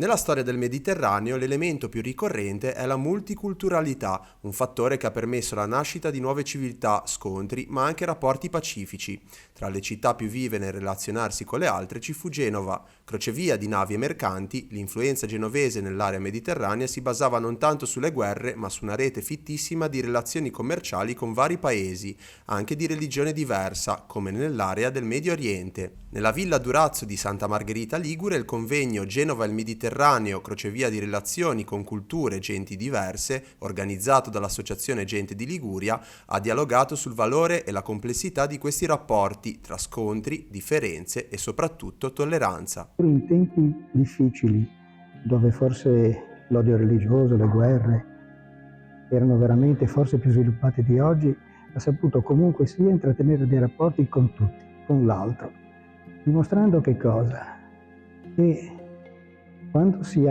Nella storia del Mediterraneo l'elemento più ricorrente è la multiculturalità, un fattore che ha permesso la nascita di nuove civiltà, scontri, ma anche rapporti pacifici. Tra le città più vive nel relazionarsi con le altre ci fu Genova, crocevia di navi e mercanti. L'influenza genovese nell'area mediterranea si basava non tanto sulle guerre, ma su una rete fittissima di relazioni commerciali con vari paesi, anche di religione diversa, come nell'area del Medio Oriente. Nella villa Durazzo di Santa Margherita Ligure il convegno Genova e il Mediterraneo, crocevia di relazioni con culture e genti diverse, organizzato dall'Associazione Gente di Liguria, ha dialogato sul valore e la complessità di questi rapporti tra scontri, differenze e soprattutto tolleranza. In tempi difficili, dove forse l'odio religioso, le guerre erano veramente forse più sviluppate di oggi, ha saputo comunque sia intrattenere dei rapporti con tutti, con l'altro, dimostrando che cosa? Che quando si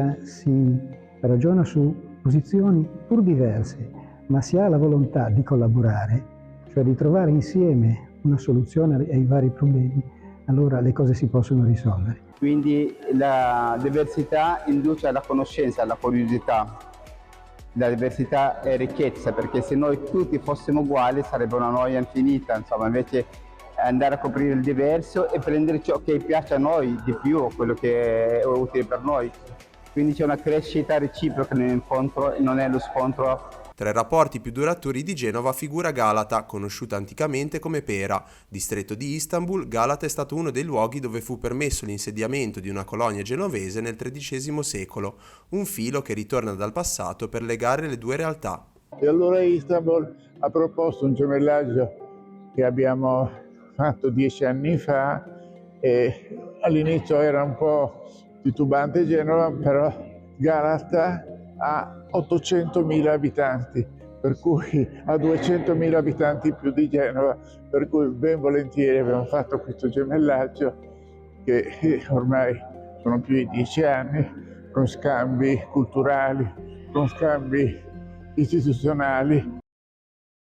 ragiona su posizioni pur diverse, ma si ha la volontà di collaborare, cioè di trovare insieme una soluzione ai vari problemi, allora le cose si possono risolvere. Quindi la diversità induce alla conoscenza, alla curiosità. La diversità è ricchezza, perché se noi tutti fossimo uguali sarebbe una noia infinita, insomma, invece andare a coprire il diverso e prendere ciò che piace a noi di più, quello che è utile per noi. Quindi c'è una crescita reciproca nell'incontro e non è lo scontro. Tra i rapporti più duraturi di Genova figura Galata, conosciuta anticamente come Pera. Distretto di Istanbul, Galata è stato uno dei luoghi dove fu permesso l'insediamento di una colonia genovese nel XIII secolo, un filo che ritorna dal passato per legare le due realtà. E allora Istanbul ha proposto un gemellaggio che abbiamo fatto 10 anni fa e all'inizio era un po' titubante Genova, però Galata ha 800.000 abitanti, per cui ha 200.000 abitanti più di Genova, per cui ben volentieri abbiamo fatto questo gemellaggio che ormai sono più di 10 anni, con scambi culturali, con scambi istituzionali.